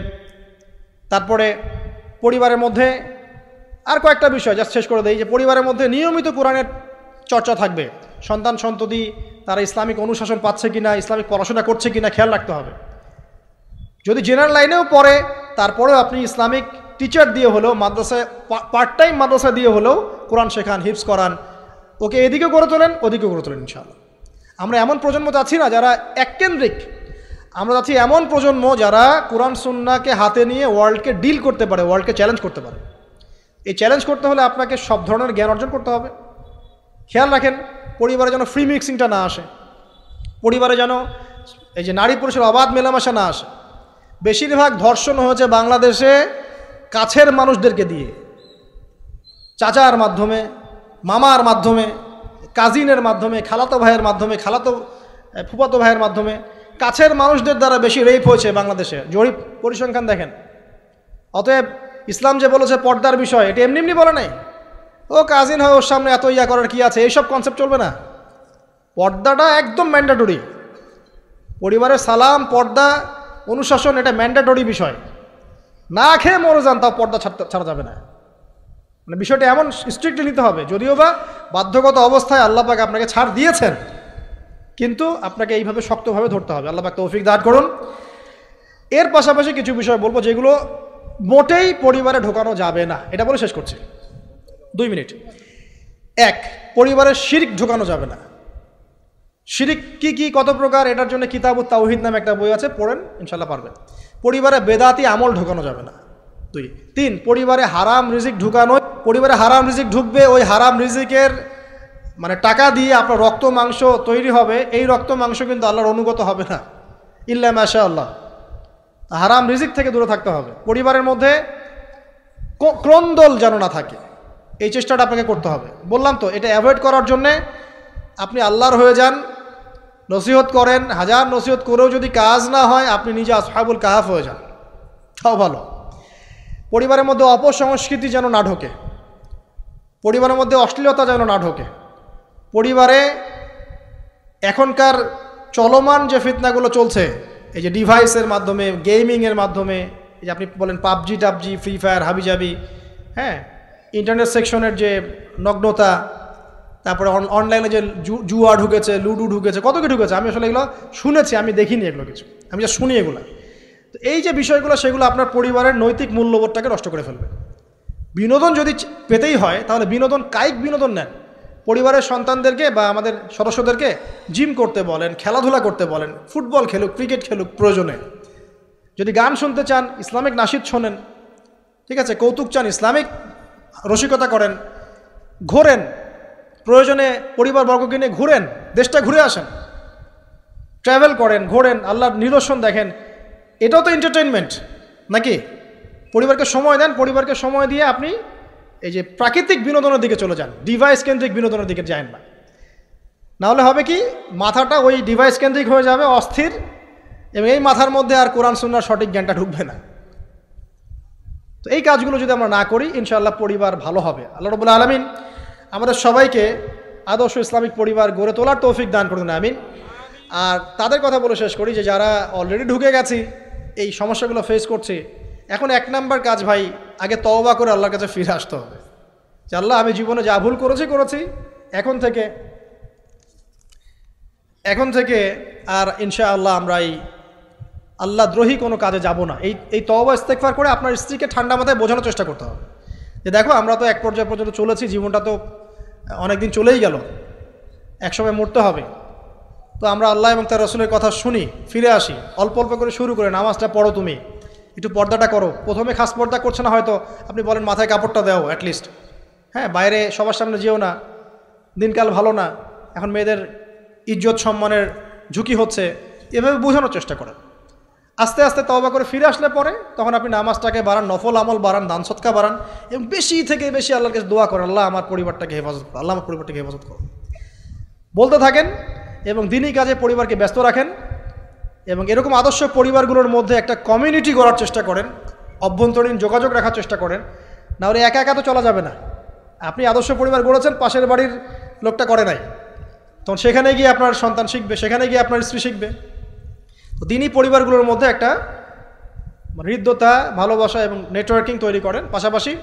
তারপরে পরিবারের মধ্যে আর কয়েকটা বিষয় জাস্ট শেষ করে দেই, যে পরিবারের মধ্যে নিয়মিত কোরআনের চর্চা থাকবে। সন্তান সন্ততি তারা ইসলামিক অনুশাসন পাচ্ছে কিনা, ইসলামিক পড়াশোনা করছে কিনা খেয়াল রাখতে হবে। যদি জেনারেল লাইনেও পড়ে, তারপরেও আপনি ইসলামিক টিচার দিয়ে হলেও, মাদ্রাসায় পার্ট টাইম মাদ্রাসা দিয়ে হলেও কোরআন শেখান, হিফজ করান, ওকে এদিকে করে তোলেন, ওদিকে করে তোলেন ইনশাআল্লাহ। আমরা এমন প্রজন্ম চাচ্ছি না যারা এককেন্দ্রিক, আমরা চাচ্ছি এমন প্রজন্ম যারা কোরআন সুন্নাহকে হাতে নিয়ে ওয়ার্ল্ডকে ডিল করতে পারে, ওয়ার্ল্ডকে চ্যালেঞ্জ করতে পারে। এই চ্যালেঞ্জ করতে হলে আপনাকে সব ধরনের জ্ঞান অর্জন করতে হবে। খেয়াল রাখেন পরিবারে যেন ফ্রি মিক্সিংটা না আসে, পরিবারে যেন এই যে নারী পুরুষের অবাধ মেলামেশা না আসে। বেশিরভাগ ধর্ষণ হয়েছে বাংলাদেশে কাছের মানুষদেরকে দিয়ে, চাচার মাধ্যমে, মামার মাধ্যমে, কাজিনের মাধ্যমে, খালাতো ভাইয়ের মাধ্যমে, খালাতো ফুফাতো ভাইয়ের মাধ্যমে, কাছের মানুষদের দ্বারা বেশি রেপ হয়েছে বাংলাদেশে, জরিপ পরিসংখ্যান দেখেন। অতএব ইসলাম যে বলেছে পর্দার বিষয়, এটা এমনি এমনি বলে নাই, ও কাজিন হয় ওর সামনে এত ইয়া করার কি আছে, এইসব কনসেপ্ট চলবে না। পর্দাটা একদম ম্যান্ডেটরি। পরিবারের সালাম, পর্দা, অনুশাসন, এটা ম্যান্ডেটরি বিষয়। না খেয়ে মরে যান তাও পর্দা ছাড়া যাবে না। মানে বিষয়টা এমন স্ট্রিক্টলি নিতে হবে, যদিও বা বাধ্যগত অবস্থায় আল্লাহ পাক আপনাকে ছাড় দিয়েছেন, কিন্তু আপনাকে এইভাবে শক্তভাবে ধরতে হবে। আল্লাহ পাক তৌফিক দান করুন। এর পাশাপাশি কিছু বিষয় বলবো যেগুলো মোটেই পরিবারে ঢোকানো যাবে না, এটা বলে শেষ করছি 2 মিনিট। 1, পরিবারের শিরক ঢোকানো যাবে না। শিরক কি কি, কত প্রকার, এটার জন্য কিতাবুত তাওহীদ নামে একটা বই আছে, পড়েন ইনশাল্লাহ পারবেন। পরিবারে বেদাতি আমল ঢোকানো যাবে না। 2, 3, পরিবারে হারাম রিজিক ঢুকানো। পরিবারে হারাম রিজিক ঢুকবে, ওই হারাম রিজিকের মানে টাকা দিয়ে আপনার রক্ত মাংস তৈরি হবে, এই রক্ত মাংস কিন্তু আল্লাহর অনুগত হবে না, ইল্লা মাশা আল্লাহ। হারাম রিজিক থেকে দূরে থাকতে হবে। পরিবারের মধ্যে ক্রন্দল যেন না থাকে, এই চেষ্টাটা আপনাকে করতে হবে। বললাম তো, এটা অ্যাভয়েড করার জন্যে আপনি আল্লাহর হয়ে যান, নসিহত করেন, হাজার নসিহত করেও যদি কাজ না হয়, আপনি নিজে আসহাবুল কাহাফ হয়ে যান, তাও ভালো। পরিবারের মধ্যে অপসংস্কৃতি যেন না ঢোকে, পরিবারের মধ্যে অশ্লীলতা যেন না ঢোকে। পরিবারে এখনকার চলমান যে ফিতনাগুলো চলছে, এই যে ডিভাইসের মাধ্যমে, গেমিংয়ের মাধ্যমে, এই যে আপনি বলেন পাবজি টাবজি, ফ্রি ফায়ার, হাবিজাবি, হ্যাঁ, ইন্টারনেট সেকশনের যে নগ্নতা, তারপরে অনলাইনে যে জুয়া ঢুকেছে, লুডু ঢুকেছে, কত কি ঢুকেছে, আমি আসলে এগুলো শুনেছি, আমি দেখিনি এগুলো কিছু, আমি যা শুনি এগুলো। তো এই যে বিষয়গুলো, সেগুলো আপনার পরিবারের নৈতিক মূল্যবোধটাকে নষ্ট করে ফেলবে। বিনোদন যদি পেতেই হয়, তাহলে বিনোদন, কায়িক বিনোদন নেন। পরিবারের সন্তানদেরকে বা আমাদের সদস্যদেরকে জিম করতে বলেন, খেলাধুলা করতে বলেন, ফুটবল খেলুক, ক্রিকেট খেলুক প্রয়োজনে। যদি গান শুনতে চান, ইসলামিক নাশিদ শোনেন, ঠিক আছে, কৌতুক চান, ইসলামিক রসিকতা করেন, ঘোরেন, প্রয়োজনে পরিবারবর্গকে নিয়ে ঘুরেন, দেশটা ঘুরে আসেন, ট্রাভেল করেন, ঘোরেন, আল্লাহর নিদর্শন দেখেন, এটাও তো এন্টারটেনমেন্ট নাকি? পরিবারকে সময় দেন, পরিবারকে সময় দিয়ে আপনি এই যে প্রাকৃতিক বিনোদনের দিকে চলে যান, ডিভাইস কেন্দ্রিক বিনোদনের দিকে যান না। নাহলে হবে কি, মাথাটা ওই ডিভাইস কেন্দ্রিক হয়ে যাবে, অস্থির, এবং এই মাথার মধ্যে আর কোরআন সুন্নাহর সঠিক জ্ঞানটা ঢুকবে না। তো এই কাজগুলো যদি আমরা না করি, ইনশাআল্লাহ পরিবার ভালো হবে। আল্লাহ রাব্বুল আলামিন আমাদের সবাইকে আদর্শ ইসলামিক পরিবার গড়ে তোলার তৌফিক দান করুন, আমিন। আর তাদের কথা বলে শেষ করি যে যারা অলরেডি ঢুকে গেছি, এই সমস্যাগুলো ফেস করছি, এখন 1 নাম্বার কাজ ভাই, আগে তওবা করে আল্লাহর কাছে ফিরে আসতে হবে যে আল্লাহ, আমি জীবনে যা ভুল করেছি, এখন থেকে আর ইনশাআল্লাহ আমরা এই আল্লাহদ্রোহী কোনো কাজে যাব না। এই তওবা ইস্তেগফার করে আপনার স্ত্রীকে ঠান্ডা মাথায় বোঝানোর চেষ্টা করতে হবে যে দেখো, আমরা তো এক পর্যায় পর্যন্ত চলেছি, জীবনটা তো অনেক দিন চলেই গেল, একসময় মরতে হবে। তো আমরা আল্লাহ এবং তার রাসূলের কথা শুনি, ফিরে আসি, অল্প অল্প করে শুরু করে নামাজটা পড়ো, তুমি একটু পর্দাটা করো। প্রথমে খাস পর্দা করছে না হয়তো, আপনি বলেন মাথায় কাপড়টা দাও অ্যাটলিস্ট, হ্যাঁ, বাইরে সবার সামনে যেও না, দিনকাল ভালো না, এখন মেয়েদের ইজ্জত সম্মানের ঝুঁকি হচ্ছে, এভাবে বোঝানোর চেষ্টা করেন। আস্তে আস্তে তওবা করে ফিরে আসলে পরে তখন আপনি নামাজটাকে বাড়ান, নফল আমল বাড়ান, দান সদকা বাড়ান, এবং বেশি থেকে বেশি আল্লাহর কাছে দোয়া করেন, আল্লাহ আমার পরিবারটাকে হেফাজত করো, আল্লাহ আমার পরিবারটাকে হেফাজত করো, বলতে থাকেন। এবং দিনই কাজে পরিবারকে ব্যস্ত রাখেন, এবং এরকম আদর্শ পরিবারগুলোর মধ্যে একটা কমিউনিটি গড়ার চেষ্টা করেন, অভ্যন্তরীণ যোগাযোগ রাখার চেষ্টা করেন। না হলে একা একা তো চলা যাবে না। আপনি আদর্শ পরিবার গড়েছেন, পাশের বাড়ির লোকটা করে নাই, তখন সেখানে গিয়ে আপনার সন্তান শিখবে, সেখানে গিয়ে আপনার স্ত্রী শিখবে। তো দিনই পরিবারগুলোর মধ্যে একটা হৃদ্যতা, ভালোবাসা এবং নেটওয়ার্কিং তৈরি করেন। পাশাপাশি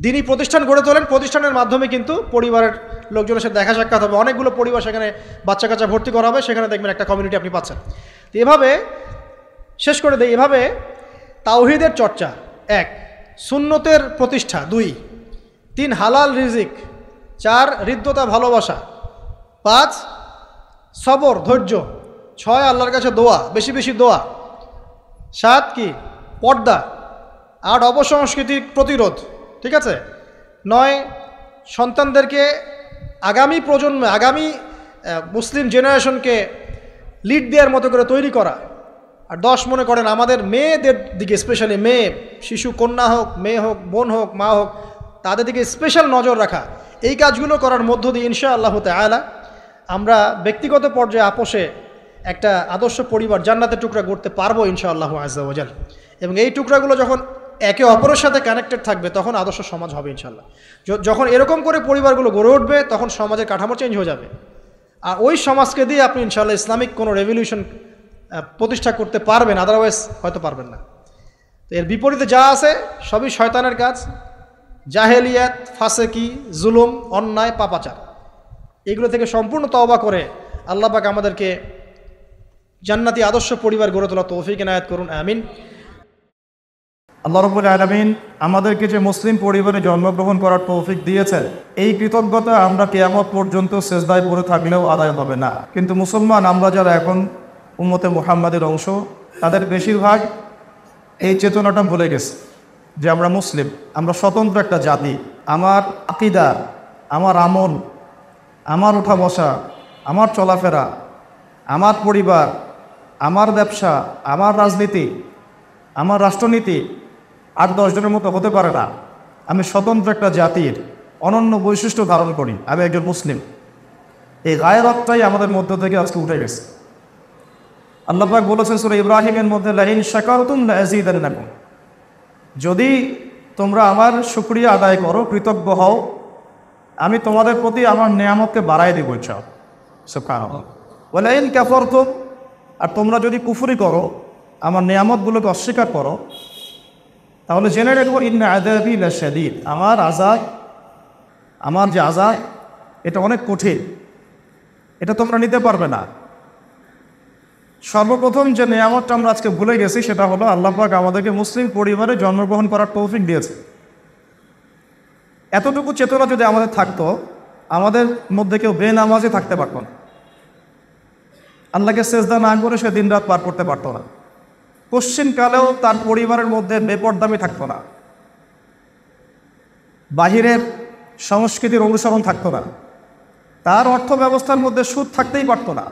দিনই প্রতিষ্ঠান গড়ে তোলেন, প্রতিষ্ঠানের মাধ্যমে কিন্তু পরিবারের লোকজনের সাথে দেখা সাক্ষাৎ হবে, অনেকগুলো পরিবার সেখানে বাচ্চা কাচ্চা ভর্তি করা হবে, সেখানে দেখবেন একটা কমিউনিটি আপনি পাচ্ছেন। তো এভাবে শেষ করে দেয়, এভাবে তাওহীদের চর্চা 1, সুন্নতের প্রতিষ্ঠা 2, 3 হালাল রিজিক, 4 হৃদ্যতা ভালোবাসা, 5 সবর ধৈর্য, 6 আল্লাহর কাছে দোয়া, বেশি বেশি দোয়া, 7 কি পর্দা, 8 অপসংস্কৃতির প্রতিরোধ, ঠিক আছে, 9 সন্তানদেরকে আগামী প্রজন্মে, আগামী মুসলিম জেনারেশনকে লিড দেওয়ার মতো করে তৈরি করা, আর 10 মনে করেন আমাদের মেয়েদের দিকে, স্পেশালি মেয়ে শিশু, কন্যা হোক, মেয়ে হোক, বোন হোক, মা হোক, তাদের দিকে স্পেশাল নজর রাখা। এই কাজগুলো করার মধ্য দিয়ে ইনশাআল্লাহ তাআলা আমরা ব্যক্তিগত পর্যায়ে আপোষে একটা আদর্শ পরিবার জান্নাতের টুকরা করতে পারবো ইনশাআল্লাহ আযজা ওয়া জাল। এবং এই টুকরাগুলো যখন একে অপরের সাথে কানেক্টেড থাকবে তখন আদর্শ সমাজ হবে ইনশাআল্লাহ। যখন এরকম করে পরিবারগুলো গড়ে উঠবে তখন সমাজের কাঠামো চেঞ্জ হয়ে যাবে, আর ওই সমাজকে দিয়ে আপনি ইনশাআল্লাহ ইসলামিক কোনো রেভলিউশন প্রতিষ্ঠা করতে পারবেন, আদারওয়াইজ হয়তো পারবেন না। তো এর বিপরীতে যা আছে সবই শয়তানের কাজ, জাহেলিয়াত, ফাসেকি, জুলুম, অন্যায়, পাপাচার। এগুলো থেকে সম্পূর্ণ তওবা করে আল্লাহ পাক আমাদেরকে জান্নাতি আদর্শ পরিবার গড়ে তোলা তৌফিক এনায়েত করুন, আমিন। আল্লাহ রাব্বুল আলামিন আমাদেরকে যে মুসলিম পরিবারে জন্মগ্রহণ করার তৌফিক দিয়েছেন, এই কৃতজ্ঞতা আমরা কিয়ামত পর্যন্ত সিজদায় পড়ে থাকলেও আদায় হবে না। কিন্তু মুসলমান আমরা যারা এখন উম্মতে মুহাম্মাদের অংশ, তাদের বেশিরভাগ এই চেতনাটা ভুলে গেছে যে আমরা মুসলিম, আমরা স্বতন্ত্র একটা জাতি। আমার আকীদা, আমার আমল, আমার ওঠা বসা, আমার চলাফেরা, আমার পরিবার, আমার ব্যবসা, আমার রাজনীতি, আমার রাষ্ট্রনীতি 8-10 জনের মতো হতে পারে না। আমি স্বতন্ত্র একটা জাতির অনন্য বৈশিষ্ট্য ধারণ করি, আমি একজন মুসলিম। এই গায়রতটাই আমাদের মধ্য থেকে আজকে উঠে গেছে। আল্লাহ পাক বলেছেন সূরা ইব্রাহিমের মধ্যে, লাইন শাকারতুম লাযীদান্নাকুম, যদি তোমরা আমার শুকরিয়া আদায় করো, কৃতজ্ঞ হও, আমি তোমাদের প্রতি আমার নিয়ামতকে বাড়াই দেব ইনশাআল্লাহ। সুবহানাল্লাহ। ওয়া লাইন কাফারতুম, আর তোমরা যদি কুফরি করো, আমার নিয়ামতগুলোকে অস্বীকার করো, তাহলে জেনে রাখবো ইন্না আযাবি লাশাদীদ, আমার আযাব, আমার যে আযাব এটা অনেক কঠিন, এটা তোমরা নিতে পারবে না। সর্বপ্রথম যে নিয়ামতটা আমরা আজকে ভুলে গেছি সেটা হলো আল্লাহ পাক আমাদেরকে মুসলিম পরিবারে জন্মগ্রহণ করার তৌফিক দিয়েছে। এতটুকু চেতনা যদি আমাদের থাকতো, আমাদের মধ্যে কেউ বেনামাজে থাকতে পারত না, আল্লাহকে সেজদা না করে সে দিন রাত পার করতে পারতো না, কোশ্চিনকালেও তার পরিবারের মধ্যে বেপরদামি থাকতো না, বাহিরের সংস্কৃতির অনুসরণ থাকতো না, তার অর্থ ব্যবস্থার মধ্যে সুদ থাকতেই পারতো না,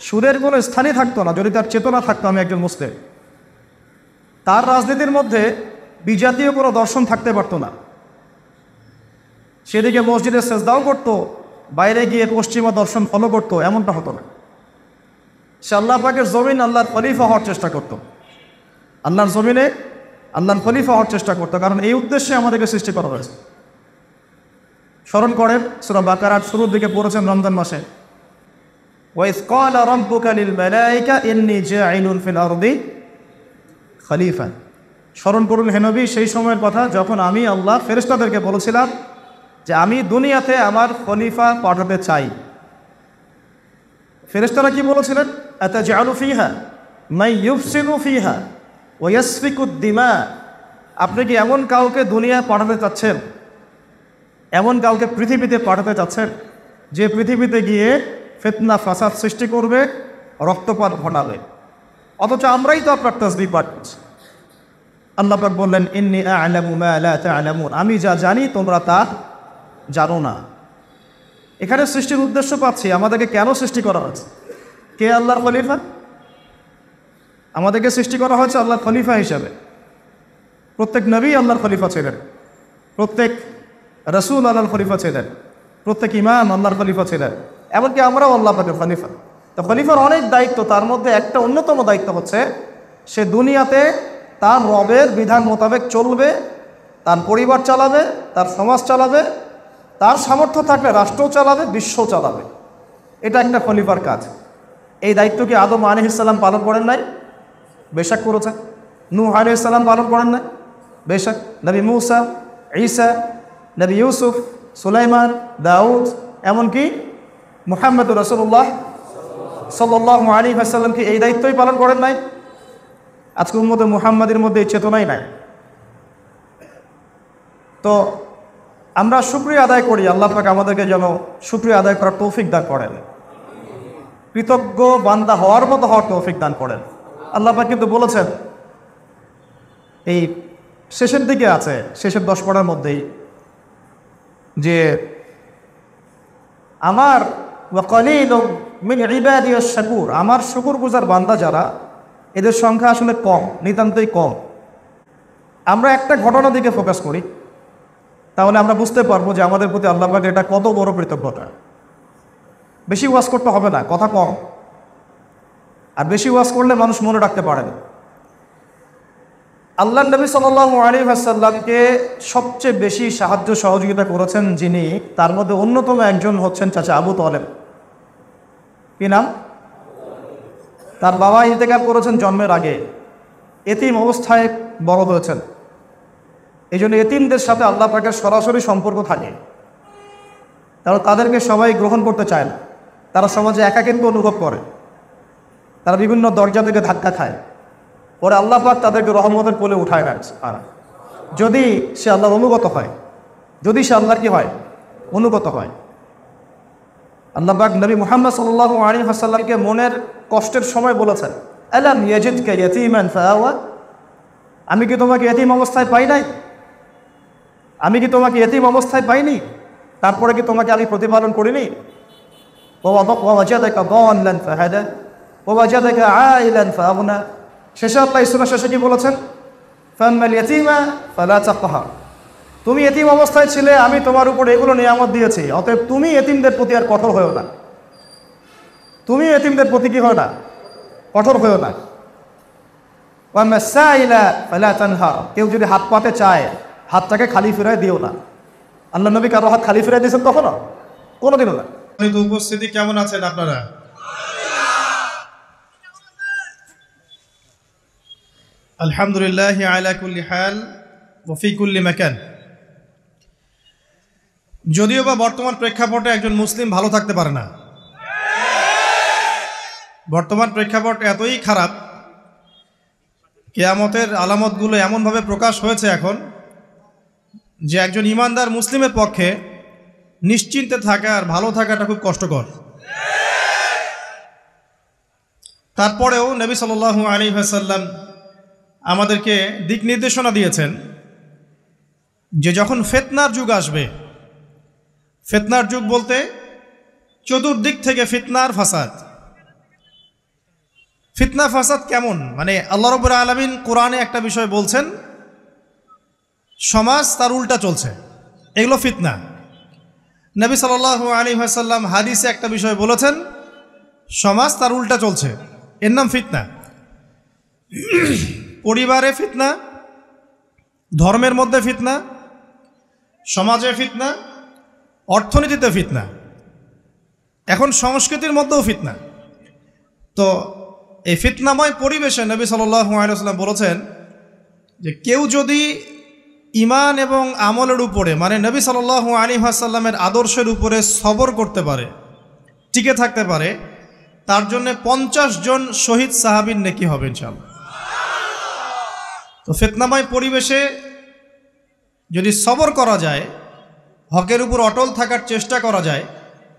সুদের কোনো স্থানই থাকতো না যদি তার চেতনা থাকতো আমি একজন মুসলিম। তার রাজনীতির মধ্যে বিজাতীয় কোনো দর্শন থাকতে পারতো না, সেদিকে মসজিদে সেজদাও করতো, বাইরে গিয়ে পশ্চিমা দর্শন ফলো করতো, এমনটা হতো না। সে আল্লাহ পাকের জমিন আল্লাহর খলিফা হওয়ার চেষ্টা করতো, আল্লাহর জমিনে আল্লাহর খলিফা হওয়ার চেষ্টা করতো, কারণ এই উদ্দেশ্যে আমাদেরকে সৃষ্টি করা হয়েছে। স্মরণ করেন সূরা বাকারার শুরুর দিকে পড়েছেন রমজান মাসে, ওয়াইজ ক্বালা রাব্বুকা লিল মালাইকা ইন্নী জাইলুন ফিল আরদি খলিফা। স্মরণ করুন হে নবী সেই সময়ের কথা যখন আমি আল্লাহ ফেরেশতাদেরকে বলেছিলাম যে আমি দুনিয়াতে আমার খলিফা পাঠাতে চাই। ফেরেশতারা কি বলেছিলেন? আতাজআলু ফিহা মান ইউফসিদু ফিহা ওয়া ইয়াসফিকুদ দিমা, আপনি কি এমন কাউকে দুনিয়ায় পাঠাতে চাচ্ছেন, এমন কাউকে পৃথিবীতে পাঠাতে চাচ্ছেন যে পৃথিবীতে গিয়ে ফিতনা ফাসাদ সৃষ্টি করবে, রক্তপাত ঘটাবে? অথচ আমরাই তো আপনার তাসবিহ পাঠ করছি। আল্লাহ পাক বললেন ইন্নী আ'লামু মা লা তা'লামুন, আমি যা জানি তোমরা তা জানো না। এখানে সৃষ্টির উদ্দেশ্য পাচ্ছি, আমাদেরকে কেন সৃষ্টি করা হয়েছে, কে আল্লাহর খলিফা? আমাদেরকে সৃষ্টি করা হয়েছে আল্লাহর খলিফা হিসাবে। প্রত্যেক নবী আল্লাহর খলিফা ছিলেন, প্রত্যেক রাসূল আল্লাহর খলিফা ছিলেন, প্রত্যেক ইমাম আল্লাহর খলিফা ছিলেন, এমনকি আমরাও আল্লাহ পাকের খলিফা। তো খলিফার অনেক দায়িত্ব, তার মধ্যে একটা অন্যতম দায়িত্ব হচ্ছে সে দুনিয়াতে তার রবের বিধান মোতাবেক চলবে, তার পরিবার চালাবে, তার সমাজ চালাবে, তার সামর্থ্য থাকলে রাষ্ট্র চালাবে, বিশ্ব চালাবে। এটা একটা খলিফার কাজ। এই দায়িত্ব কি আদম আলাইহিস সালাম পালন করেন নাই? বেশক করেছেন। নূহ আলাইহিস সালাম পালন করেন নাই? বেশক। নবী মূসা, ঈসা, নবী ইউসুফ, সুলাইমান, দাউদ, এমনকি মুহাম্মদুর রাসূলুল্লাহ সাল্লাল্লাহু আলাইহি ওয়াসাল্লাম কি এই দায়িত্বই পালন করেন নাই? আজকে উম্মতে মুহাম্মাদের মধ্যে এই চেতনাই নাই। তো আমরা শুকরিয়া আদায় করি, আল্লাহ পাক আমাদেরকে যেন শুকরিয়া আদায় করার তৌফিক দান করেন, কৃতজ্ঞ বান্দা হওয়ার মতো হওয়ার তৌফিক দান করেন। আল্লাহ পাক কিন্তু বলেছেন, এই শেষের দিকে আছে, শেষের 10 পারার মধ্যেই, যে আমার ওয়া কালিলুম মিন ইবাদিয়াশ শাকুর, আমার শুকরগুজার বান্দা যারা, এদের সংখ্যা আসলে কম, নিতান্তই কম। আমরা একটা ঘটনা দিকে ফোকাস করি, তাহলে আমরা বুঝতে পারবো যে আমাদের প্রতি আল্লাহ পাকের এটা কত বড় কৃতজ্ঞতা। বেশি ওয়াজ করতে হবে না, কথা কম। আর বেশি ওয়াজ করলে মানুষ মনে রাখতে পারে না। আল্লাহ নবী সাল্লাল্লাহু আলাইহি ওয়াসাল্লামকে সবচেয়ে বেশি সাহায্য সহযোগিতা করেছেন যিনি, তার মধ্যে অন্যতম একজন হচ্ছেন চাচা আবু তালেব। কি নাম? তার বাবা ইন্তেকাল করেছেন জন্মের আগে, এতিম অবস্থায় বড় হয়েছেন। এই জন্য এতিমদের সাথে আল্লাহ পাকের সরাসরি সম্পর্ক থাকে, কারণ তাদেরকে সবাই গ্রহণ করতে চায় না। তারা সমাজে একাকিত্ব অনুভব করে, তারা বিভিন্ন দরজা থেকে ধাক্কা খায়। পরে আল্লাহ পাক তাদেরকে রহমতের কোলে উঠায় না, আর যদি সে আল্লাহর অনুগত হয়, যদি সে আল্লাহর কি হয়, অনুগত হয়। আল্লাহ পাক নবী মুহাম্মদ সাল্লাল্লাহু আলাইহি ওয়াসাল্লামকে মনের কষ্টের সময় বলেছেন, আলাম ইয়াজিদকা ইয়াতীমান ফাআওয়া, আমি কি তোমাকে ইতিম অবস্থায় পাই নাই? আমি কি তোমাকে ইতিম অবস্থায় পাইনি? তারপরে কি তোমাকে আমি প্রতিপালন করিনি? ওয়াজাদাকা দাল্লান ফাহাদা ওয়াজাদাকা আইলান ফাআগনা। শেষে আল্লাহ সূরা শেষে কি বলেছেন? ফাম্মাল ইয়াতীমা ফালা তাকহার, তুমি এতিম অবস্থায় ছিলে, আমি তোমার উপর এগুলো নিয়ামত দিয়েছি, অতএব তুমি এতিমদের প্রতি আর কঠোর হয়েও না। তুমি এতিমদের প্রতি কি হয় না, কঠোর হয়েও না। ওয়াম্মা সাইলা ফালা তানহার, কেউ যদি হাত পাতে চায় হাতটাকে খালি ফিরায় দিও না। আল্লাহ নবী কারো হাত খালি ফিরায় দিয়েছেন কখনো? কোনোদিনও না। উপস্থিতি কেমন আছেন আপনারা? আলহামদুলিল্লাহ আলা কুল্লি হাল ওয়া ফি কুল্লি মাকান। যদিও বা বর্তমান প্রেক্ষাপটে একজন মুসলিম ভালো থাকতে পারে না, বর্তমান প্রেক্ষাপট এতই খারাপ, কিয়ামতের আলামতগুলো এমনভাবে প্রকাশ হয়েছে এখন যে একজন ইমানদার মুসলিমের পক্ষে নিশ্চিন্তে থাকা আর ভালো থাকাটা খুব কষ্টকর। তারপরেও নবী সাল্লাল্লাহু আলাইহি ওয়াসাল্লাম আমাদেরকে দিক নির্দেশনা দিয়েছেন যে যখন ফিতনার যুগ আসবে, ফিতনার যুগ বলতে চতুর্দিক থেকে ফিতনার ফাসাদ। ফিতনা ফাসাদ কেমন? মানে আল্লাহ রাব্বুল আলামিন কোরআনে একটা বিষয় বলছেন, সমাজ তার উল্টা চলছে, এগুলো ফিতনা। নবী সাল্লাল্লাহু আলাইহি ওয়াসাল্লাম হাদিসে একটা বিষয় বলেছেন, সমাজ তার উল্টা চলছে, এর নাম ফিতনা। পরিবারে ফিতনা, ধর্মের মধ্যে ফিতনা, সমাজে ফিতনা, অর্থনীতিতে ফিতনা, এখন সংস্কৃতির মধ্যেও ফিতনা। তো এই ফিতনাময় পরিবেশে নবী সাল্লাল্লাহু আলাইহি ওয়াসাল্লাম বলেছেন যে কেউ যদি ঈমান এবং আমলের উপরে, মানে নবী সাল্লাল্লাহু আলাইহি ওয়াসাল্লামের আদর্শের উপরে সবর করতে পারে, টিকে থাকতে পারে, তার জন্য 50 জন শহীদ সাহাবীর নেকি হবে ইনশাআল্লাহ। তো ফিতনাময় পরিবেশে যদি সবর করা যায়, হকের উপর অটল থাকার চেষ্টা করা যায়,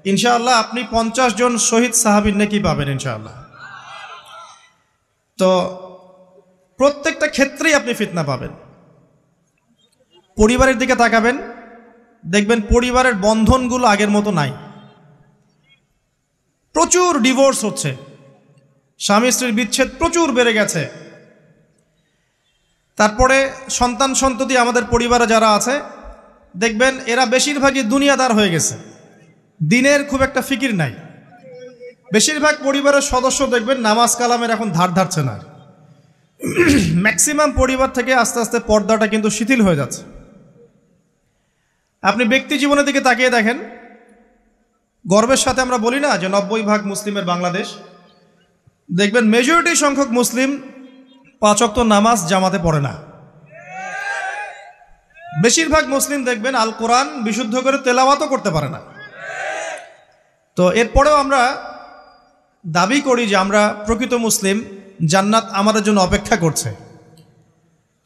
ইনশাআল্লাহ আপনি 50 জন শহীদ সাহাবীর নেকি পাবেন ইনশাআল্লাহ। তো প্রত্যেকটা ক্ষেত্রেই আপনি ফিতনা পাবেন। পরিবারের দিকে তাকাবেন, দেখবেন পরিবারের বন্ধনগুলো আগের মতো নাই, প্রচুর ডিভোর্স হচ্ছে, স্বামী স্ত্রীর বিচ্ছেদ প্রচুর বেড়ে গেছে। তারপরে সন্তান সন্ততি আমাদের পরিবারে যারা আছে, দেখবেন এরা বেশিরভাগই দুনিয়াদার হয়ে গেছে, দিনের খুব একটা ফিকির নাই। বেশিরভাগ পরিবারের সদস্য দেখবেন নামাজ কালামের এখন ধার ধারছে না। ম্যাক্সিমাম পরিবার থেকে আস্তে আস্তে পর্দাটা কিন্তু শিথিল হয়ে যাচ্ছে। আপনি ব্যক্তি জীবনের দিকে তাকিয়ে দেখেন, গর্বের সাথে আমরা বলি না যে 90% মুসলিমের বাংলাদেশ, দেখবেন মেজরিটি সংখ্যক মুসলিম 5 ওয়াক্ত নামাজ জামাতে পড়ে না। বেশিরভাগ মুসলিম দেখবেন আল কোরআন বিশুদ্ধ করে তেলাওয়াতও করতে পারে না। তো এরপরেও আমরা দাবি করি যে আমরা প্রকৃত মুসলিম, জান্নাত আমাদের জন্য অপেক্ষা করছে।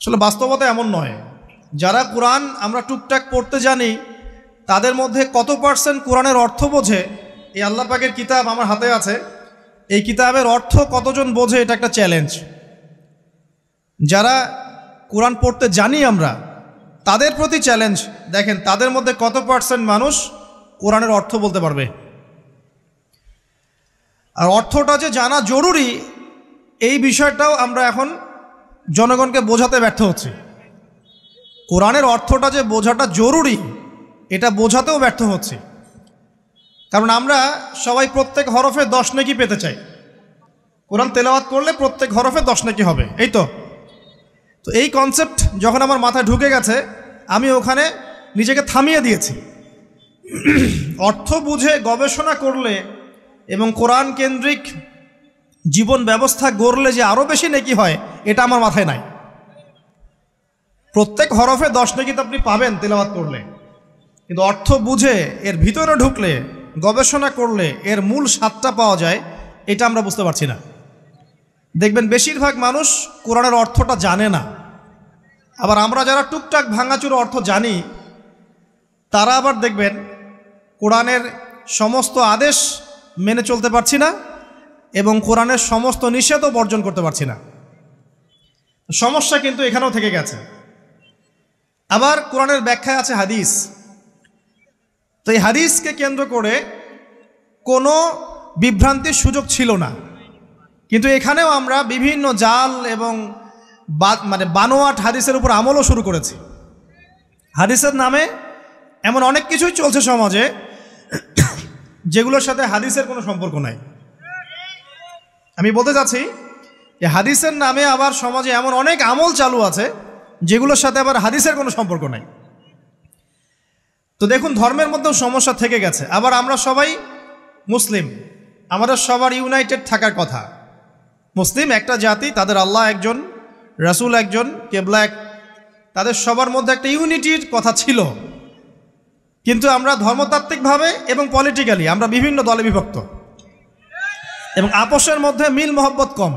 আসলে বাস্তবতা এমন নয়। যারা কোরআন আমরা টুকটাক পড়তে জানি, তাদের মধ্যে কত পার্সেন্ট কোরআনের অর্থ বোঝে? এই আল্লাহ পাকের কিতাব আমার হাতে আছে, এই কিতাবের অর্থ কতজন বোঝে? এটা একটা চ্যালেঞ্জ। যারা কোরআন পড়তে জানি আমরা, তাদের প্রতি চ্যালেঞ্জ, দেখেন তাদের মধ্যে কত পার্সেন্ট মানুষ কোরআনের অর্থ বলতে পারবে। আর অর্থটা যে জানা জরুরি, এই বিষয়টাও আমরা এখন জনগণকে বোঝাতে ব্যর্থ হচ্ছি। কোরআনের অর্থটা যে বোঝাটা জরুরি, এটা বোঝাতেও ব্যর্থ হচ্ছে। কারণ আমরা সবাই প্রত্যেক হরফে 10 নেকি পেতে চাই। কোরআন তেলাওয়াত করলে প্রত্যেক হরফে 10 নেকি হবে, এই তো। তো এই কনসেপ্ট যখন আমার মাথায় ঢুকে গেছে, আমি ওখানে নিজেকে থামিয়ে দিয়েছি। অর্থ বুঝে গবেষণা করলে এবং কোরআন কেন্দ্রিক জীবন ব্যবস্থা গড়লে যে আরও বেশি নেকি হয়, এটা আমার মাথায় নাই। প্রত্যেক হরফে 10 নেকি তো আপনি পাবেন তেলাওয়াত করলে, কিন্তু অর্থ বুঝে এর ভিতরে ঢুকলে, গবেষণা করলে এর মূল স্বাদটা পাওয়া যায়, এটা আমরা বুঝতে পারছি না। দেখবেন বেশিরভাগ মানুষ কোরআনের অর্থটা জানে না। আবার আমরা যারা টুকটাক ভাঙাচুরো অর্থ জানি, তারা আবার দেখবেন কোরআনের সমস্ত আদেশ মেনে চলতে পারছি না এবং কোরআনের সমস্ত নিষেধও বর্জন করতে পারছি না। সমস্যা কিন্তু এখানেও থেকে গেছে। আবার কোরআনের ব্যাখ্যায় আছে হাদিস। তো এই হাদিসকে কেন্দ্র করে কোনো বিভ্রান্তির সুযোগ ছিল না, কিন্তু এখানেও আমরা বিভিন্ন জাল এবং বানোয়াট হাদিসের উপর আমলও শুরু করেছি। হাদিসের নামে এমন অনেক কিছুই চলছে সমাজে যেগুলোর সাথে হাদিসের কোনো সম্পর্ক নাই। আমি বলতে চাচ্ছি যে হাদিসের নামে আবার সমাজে এমন অনেক আমল চালু আছে যেগুলোর সাথে আবার হাদিসের কোনো সম্পর্ক নাই। তো দেখুন, ধর্মের মধ্যেও সমস্যা থেকে গেছে। আবার আমরা সবাই মুসলিম, আমাদের সবার ইউনাইটেড থাকার কথা। মুসলিম একটা জাতি, তাদের আল্লাহ একজন, রাসূল একজন, কেবলা এক, তাদের সবার মধ্যে একটা ইউনিটির কথা ছিল। কিন্তু আমরা ধর্মতাত্ত্বিকভাবে এবং পলিটিক্যালি আমরা বিভিন্ন দলে বিভক্ত এবং আপসের মধ্যে মিল মহব্বত কম।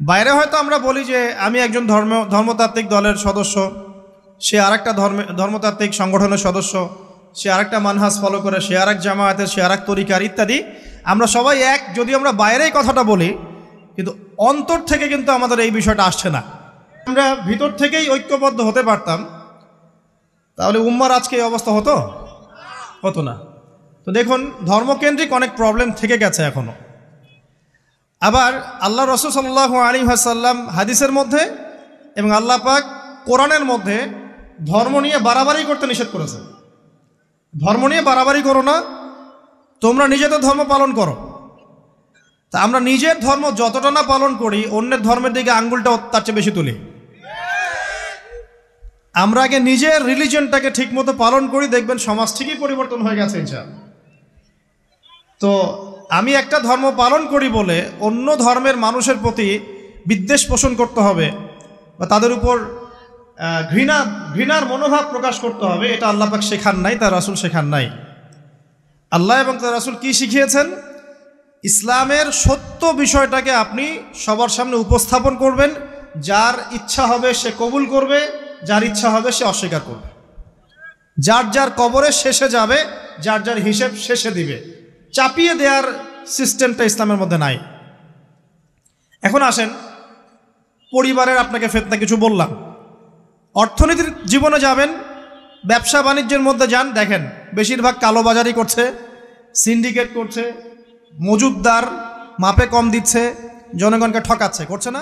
বাইরে হয়তো আমরা বলি যে আমি একজন ধর্মতাত্ত্বিক দলের সদস্য, সে আরেকটা ধর্মতাত্ত্বিক সংগঠনের সদস্য, সে আরেকটা মানহাজ ফলো করে, সে আরেক জামায়াতের, সে আরেক তরিকার ইত্যাদি। আমরা সবাই এক, যদি আমরা বাইরে এই কথাটা বলি, কিন্তু অন্তর থেকে কিন্তু আমাদের এই বিষয়টা আসছে না। আমরা ভিতর থেকেই ঐক্যবদ্ধ হতে পারতাম, তাহলে উম্মার আজকে এই অবস্থা হতো না। তো দেখুন, ধর্মকেন্দ্রিক অনেক প্রবলেম থেকে গেছে এখনো। আবার আল্লাহ রাসূল সাল্লাল্লাহু আলাইহি ওয়াসাল্লাম হাদিসের মধ্যে এবং আল্লাহ পাক কোরআনের মধ্যে ধর্ম নিয়ে বাড়াবাড়ি করতে নিষেধ করেছে। ধর্ম নিয়ে বাড়াবাড়ি করো না, তোমরা নিজেদের ধর্ম পালন করো। তা আমরা নিজের ধর্ম যতটা না পালন করি, অন্যের ধর্মের দিকে আঙ্গুলটা তার চেয়ে বেশি তুলি। আমরা আগে নিজের রিলিজিয়নটাকে ঠিকমতো পালন করি, দেখবেন সমাজ ঠিকই পরিবর্তন হয়ে গেছে ইনশাআল্লাহ। তো আমি একটা ধর্ম পালন করি বলে অন্য ধর্মের মানুষের প্রতি বিদ্বেষ পোষণ করতে হবে বা তাদের উপর ঘৃণার মনোভাব প্রকাশ করতে হবে, এটা আল্লাহ পাক শেখান নাই, তার রাসূল শেখান নাই। আল্লাহ এবং তার রাসূল কি শিখিয়েছেন? ইসলামের সত্য বিষয়টাকে আপনি সবার সামনে উপস্থাপন করবেন। যার ইচ্ছা হবে সে কবুল করবে, যার ইচ্ছা হবে সে অস্বীকার করবে। যার যার কবরে শেষে যাবে, যার যার হিসেব শেষে দিবে। চাপিয়ে দেওয়ার সিস্টেমটা ইসলামের মধ্যে নাই। এখন আসেন, পরিবারের আপনাকে ফিতনা কিছু বললাম। অর্থনীতির জীবনে যাবেন, ব্যবসা বাণিজ্যের মধ্যে যান, দেখেন বেশিরভাগ কালোবাজারি করছে, সিন্ডিকেট করছে, মজুদদার মাপে কম দিচ্ছে, জনগণকে ঠকাচ্ছে, করছে না?